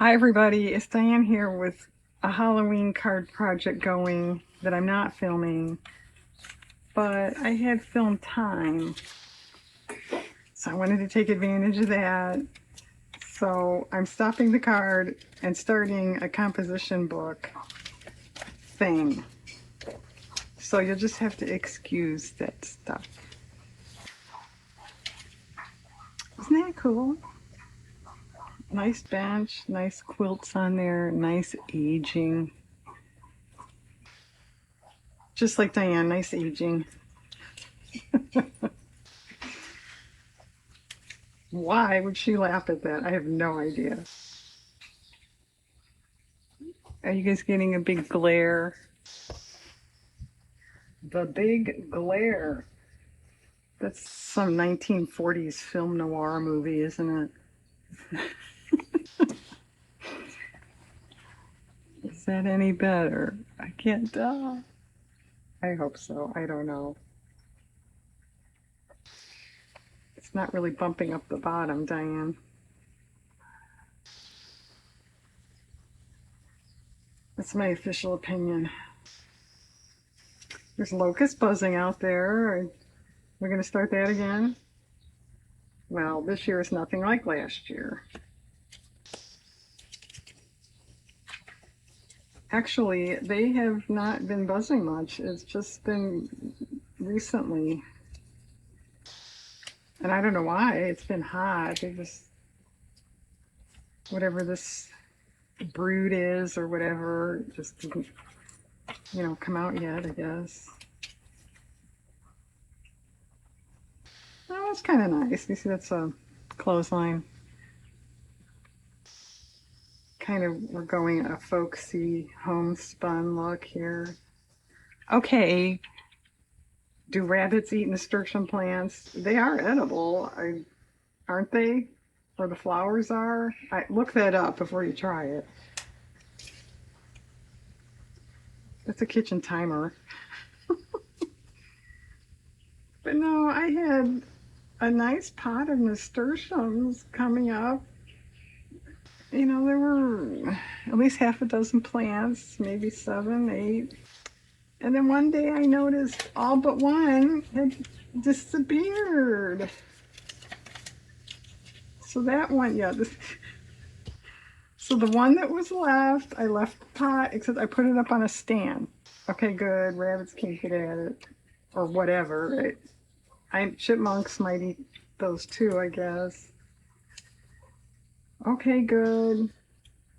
Hi everybody, it's Diane here with a Halloween card project going that I'm not filming, but I had film time, so I wanted to take advantage of that. So I'm stopping the card and starting a composition book thing. So you'll just have to excuse that stuff. Isn't that cool? Nice bench, nice quilts on there, nice aging. Just like Diane, nice aging. Why would she laugh at that? I have no idea. Are you guys getting a big glare? The Big Glare. That's some 1940s film noir movie, isn't it? Is that any better? I can't tell. I hope so. I don't know. It's not really bumping up the bottom, Diane. That's my official opinion. There's locusts buzzing out there. We're going to start that again? Well, this year is nothing like last year. Actually, they have not been buzzing much. It's just been recently. And I don't know why. It's been hot. They just, whatever this brood is or whatever, just didn't, come out yet, I guess. Oh, it's kind of nice. You see, that's a clothesline. Kind of, we're going a folksy homespun look here. Okay, do rabbits eat nasturtium plants? They are edible, aren't they? Or the flowers are? Look that up before you try it. That's a kitchen timer. But no, I had a nice pot of nasturtiums coming up. There were at least half a dozen plants, maybe 7, 8. And then one day I noticed all but one had disappeared. So that one, yeah. So the one that was left, I left the pot, except I put it up on a stand. Okay, good. Rabbits can't get at it. Or whatever. Chipmunks might eat those too, I guess. Okay, good.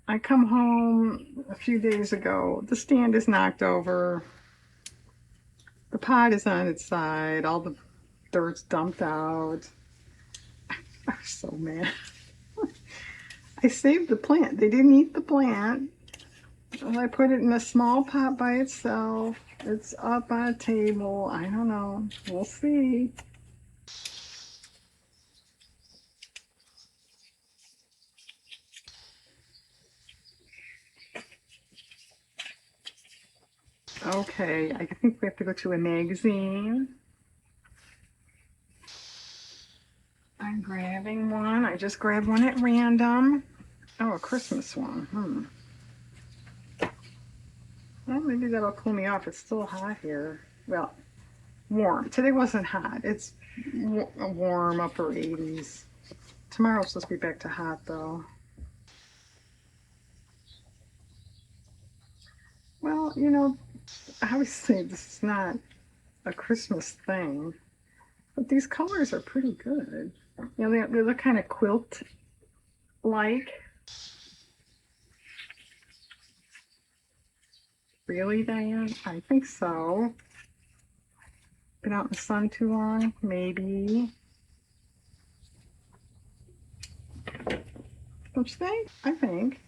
I come home a few days ago. The stand is knocked over. The pot is on its side. All the dirt's dumped out. I'm so mad. I saved the plant. They didn't eat the plant. And I put it in a small pot by itself. It's up on a table. I don't know. We'll see. Okay, I think we have to go to a magazine. I'm grabbing one. I just grabbed one at random. Oh, a Christmas one. Well, maybe that'll cool me off. It's still hot here. Well, warm. Today wasn't hot. It's warm, upper 80s. Tomorrow's supposed to be back to hot, though. Well, I always say this is not a Christmas thing, but these colors are pretty good. They look kind of quilt-like. Really, Diane? I think so. Been out in the sun too long? Maybe. Don't you think? I think.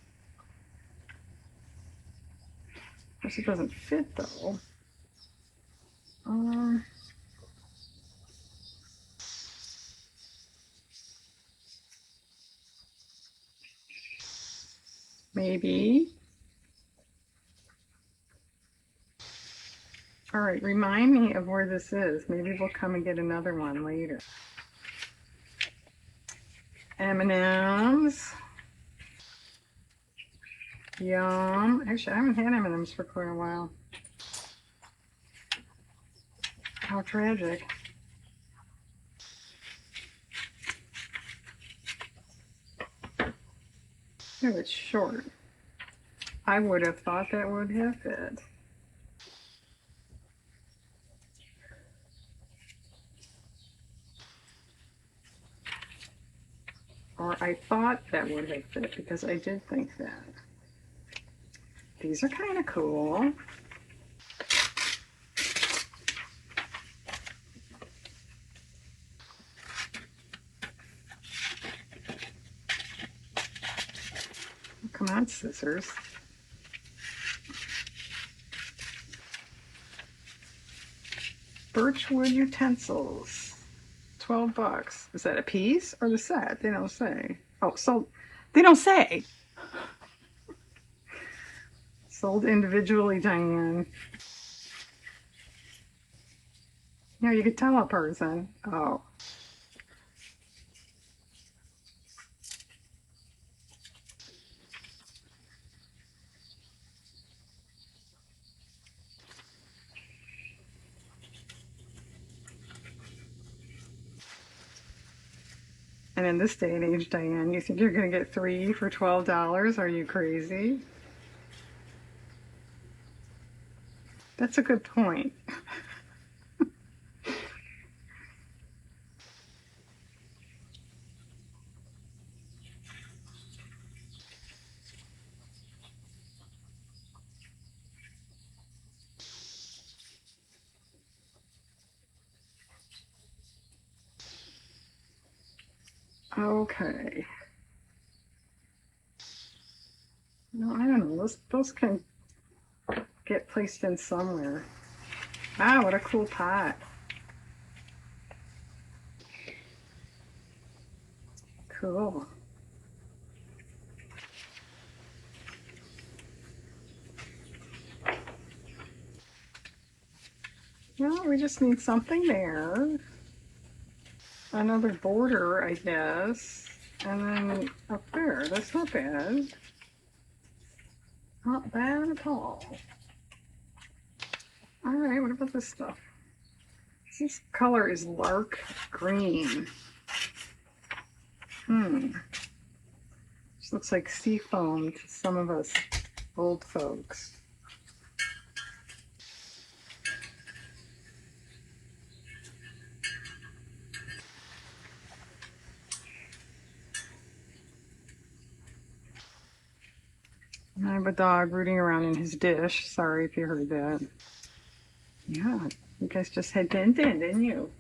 Of course, it doesn't fit, though. Um, Maybe. All right, remind me of where this is. Maybe we'll come and get another one later. M&M's. Yum. Actually, I haven't had M&Ms for quite a while. How tragic. Oh, it's short. I would have thought that would have fit. Or I thought that would have fit because I did think that. These are kind of cool. Come on, scissors. Birchwood utensils. 12 bucks. Is that a piece or the set? They don't say. Oh, so they don't say. Sold individually, Diane. Yeah, you could tell a person. Oh. And in this day and age, Diane, you think you're going to get 3 for $12? Are you crazy? That's a good point. Okay. No, I don't know. Those can get placed in somewhere. Ah, what a cool pot. Cool. Well, we just need something there. Another border, I guess. And then up there. That's not bad. Not bad at all. Alright, what about this stuff? This color is lark green. This looks like sea foam to some of us old folks. I have a dog rooting around in his dish. Sorry if you heard that. Yeah, you guys just had Din Din, didn't you?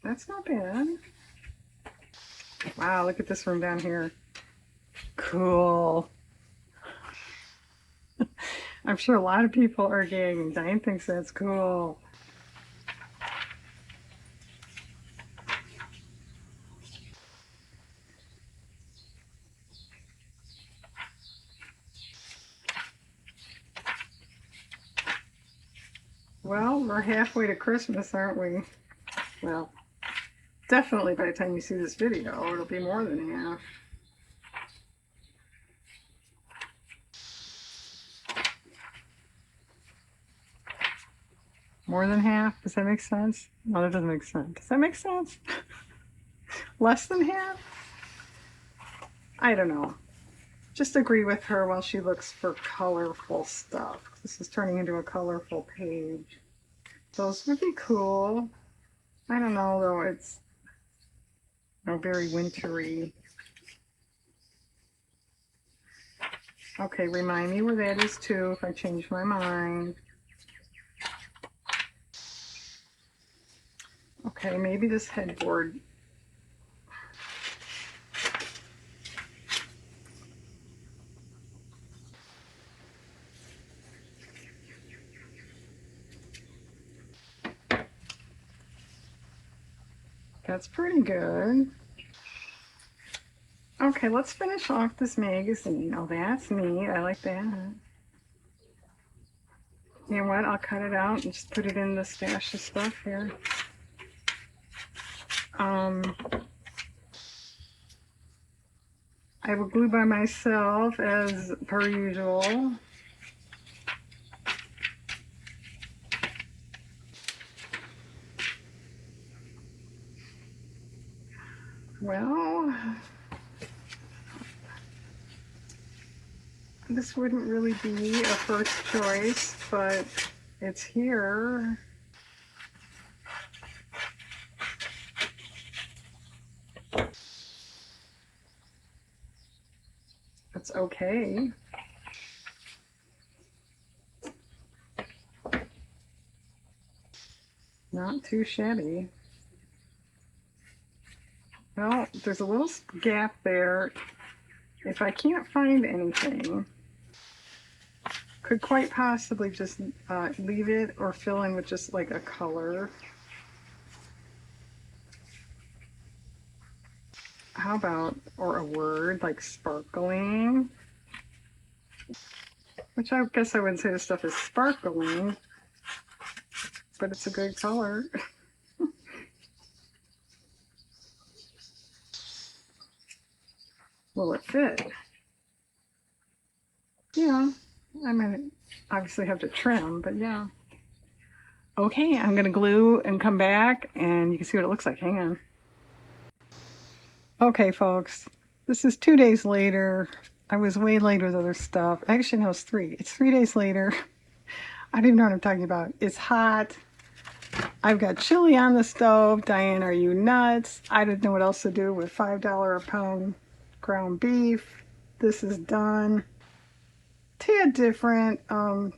That's not bad. Wow, look at this room down here. Cool. I'm sure a lot of people are gagging. Diane thinks that's cool. Well, we're halfway to Christmas, aren't we? Well, definitely by the time you see this video, it'll be more than half. More than half? Does that make sense? No, that doesn't make sense. Does that make sense? Less than half? I don't know. Just agree with her while she looks for colorful stuff. This is turning into a colorful page. Those would be cool. I don't know though, it's very wintry. Okay, remind me where that is too if I change my mind. Okay, maybe this headboard. That's pretty good. Okay, let's finish off this magazine. Oh, that's neat. I like that. You know what? I'll cut it out and just put it in the stash of stuff here. I will glue by myself as per usual. Well, this wouldn't really be a first choice, but it's here. It's okay. Not too shabby. Well, there's a little gap there. If I can't find anything, could quite possibly just leave it or fill in with just like a color. How about, or a word like sparkling, which I guess I wouldn't say this stuff is sparkling, but it's a good color. Will it fit? Yeah, I mean, obviously have to trim, but yeah. Okay, I'm gonna glue and come back and you can see what it looks like. Hang on. Okay, folks, this is 2 days later. I was way late with other stuff. Actually, no, it's 3. It's 3 days later. I don't even know what I'm talking about. It's hot. I've got chili on the stove. Diane, are you nuts? I didn't know what else to do with $5 a pound ground beef. This is done. Tad different. I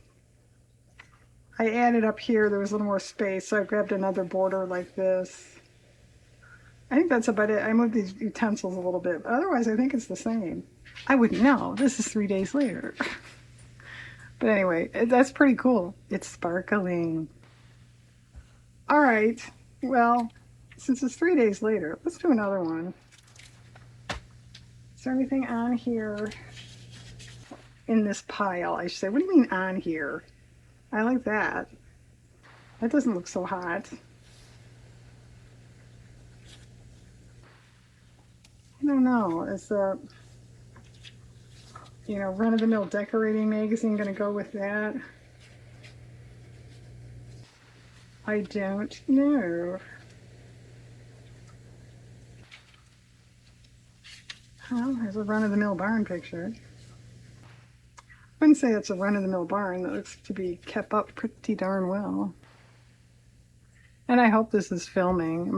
added up here. There was a little more space, so I grabbed another border like this. I think that's about it. I moved these utensils a little bit, but otherwise I think it's the same. I wouldn't know. This is 3 days later. But anyway, that's pretty cool. It's sparkling. All right. Well, since it's 3 days later, let's do another one. Is there anything on here in this pile, I should say? What do you mean on here? I like that. That doesn't look so hot. I don't know. Is the, run-of-the-mill decorating magazine going to go with that? I don't know. Well, there's a run-of-the-mill barn picture. I wouldn't say it's a run-of-the-mill barn. That looks to be kept up pretty darn well. And I hope this is filming.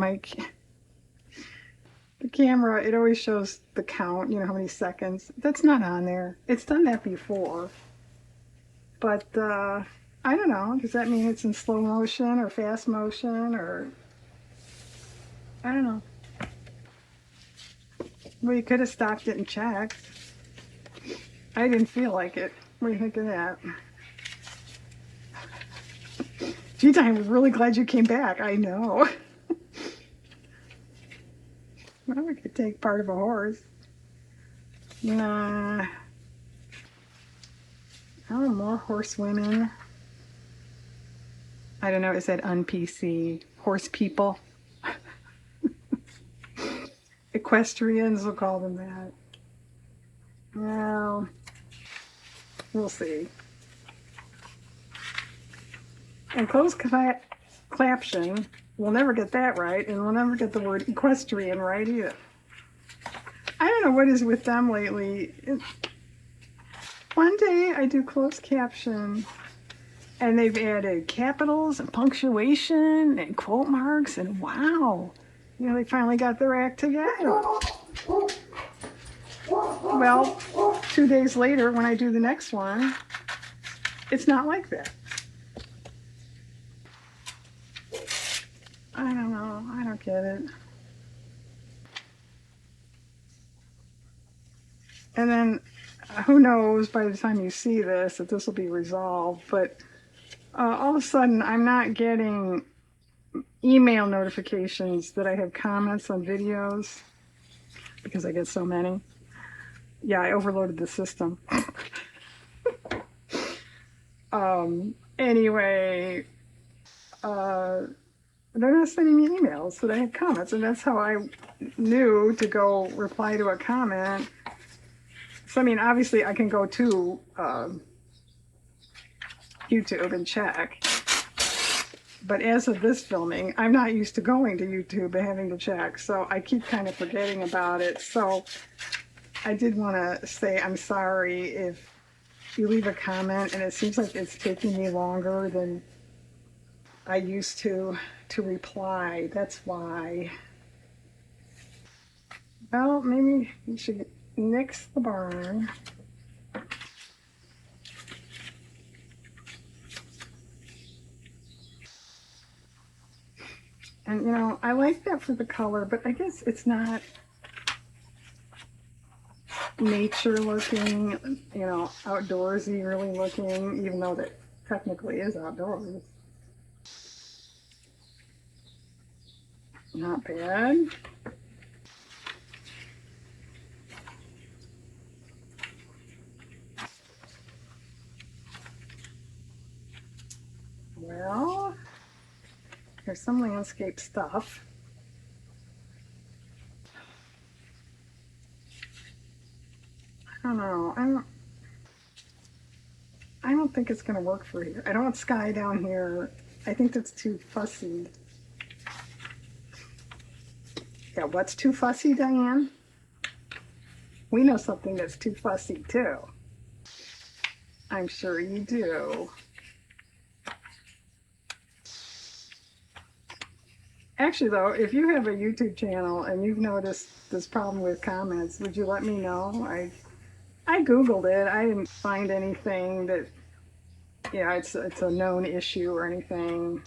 The camera, it always shows the count, how many seconds. That's not on there. It's done that before. But I don't know. Does that mean it's in slow motion or fast motion or I don't know. Well, you could have stopped it and checked. I didn't feel like it. What do you think of that? Gee, I'm really glad you came back. I know. Well, we could take part of a horse. Nah. Oh, more horsewomen. I don't know. Is that un-PC? Horse people? Equestrians will call them that. Well, we'll see. And closed caption, we'll never get that right, and we'll never get the word equestrian right either. I don't know what is with them lately. One day I do closed caption, and they've added capitals and punctuation and quote marks, and wow, they finally got their act together. Well, 2 days later, when I do the next one, it's not like that. I don't know. I don't get it. And then who knows by the time you see this that this will be resolved, but all of a sudden I'm not getting email notifications that I have comments on videos because I get so many. Yeah, I overloaded the system. Anyway, they're not sending me emails that I have comments, and that's how I knew to go reply to a comment So, I mean, obviously I can go to YouTube and check. But as of this filming, I'm not used to going to YouTube and having to check, so I keep kind of forgetting about it. So I did want to say I'm sorry if you leave a comment and it seems like it's taking me longer than I used to reply. That's why. Well, maybe we should nix the barn. And you know, I like that for the color, but I guess it's not nature looking, you know, outdoorsy really looking, even though that technically is outdoors. Not bad. Well, there's some landscape stuff. I don't know. I don't think it's gonna work for here. I don't want sky down here. I think that's too fussy. Yeah, what's too fussy, Diane? We know something that's too fussy too. I'm sure you do. Actually, though, if you have a YouTube channel and you've noticed this problem with comments, would you let me know? I Googled it. I didn't find anything that, yeah, it's a known issue or anything.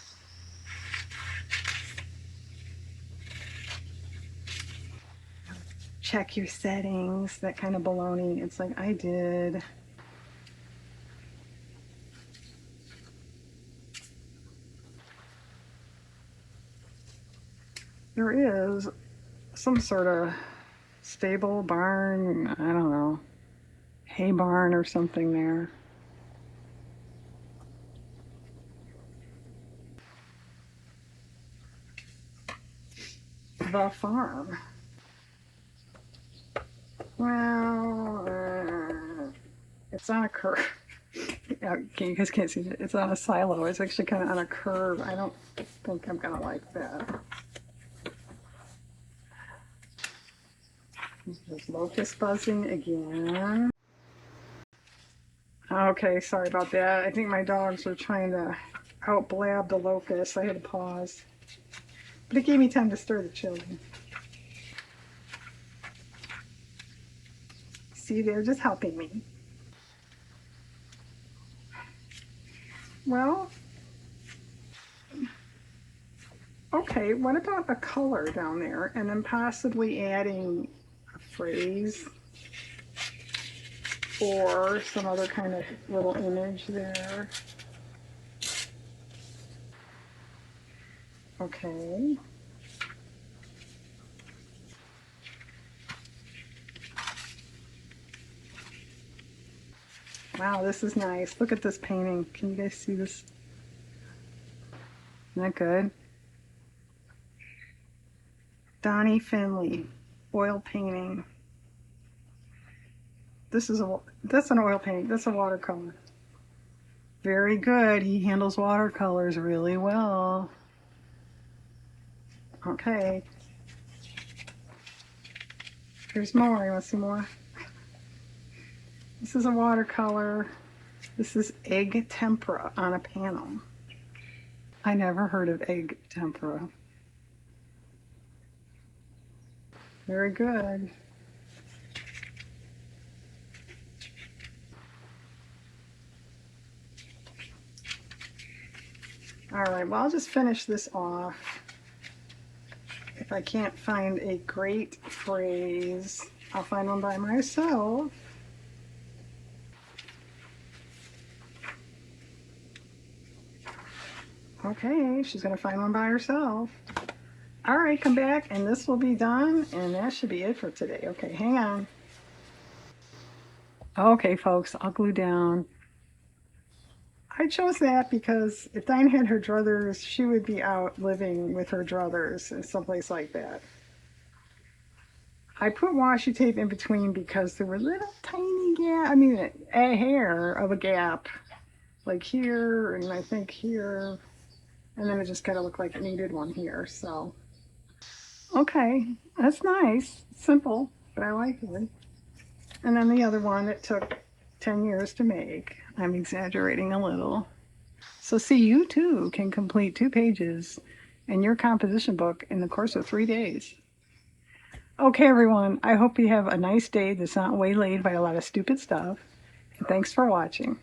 Check your settings, that kind of baloney. It's like, I did. There is some sort of stable barn, I don't know, hay barn or something there. The farm. Well, it's on a curve. You guys can't see it. It's on a silo. It's actually kind of on a curve. I don't think I'm gonna like that. There's locust buzzing again. Okay, sorry about that. I think my dogs were trying to out blab the locust. I had to pause. But it gave me time to stir the chili. See, they're just helping me. Well, okay, what about a color down there and then possibly adding a phrase or some other kind of little image there? Okay. Wow, this is nice. Look at this painting. Can you guys see this? Isn't that good? Donnie Finley, oil painting. That's an oil painting. That's a watercolor. Very good. He handles watercolors really well. Okay. Here's more. You want to see more? This is a watercolor. This is egg tempera on a panel. I never heard of egg tempera. Very good. All right, well, I'll just finish this off. If I can't find a great phrase, I'll find one by myself. Okay, she's gonna find one by herself. All right, come back and this will be done and that should be it for today. Okay, hang on. Okay, folks, I'll glue down. I chose that because if Diane had her druthers, she would be out living with her druthers in someplace like that. I put washi tape in between because there were little tiny gap, I mean a hair of a gap, like here and I think here, and then it just kind of looked like it needed one here. So okay, that's nice, simple, but I like it. And then the other one, it took 10 years to make. I'm exaggerating a little. So see, you too can complete 2 pages in your composition book in the course of 3 days. Okay, everyone, I hope you have a nice day that's not waylaid by a lot of stupid stuff. And thanks for watching.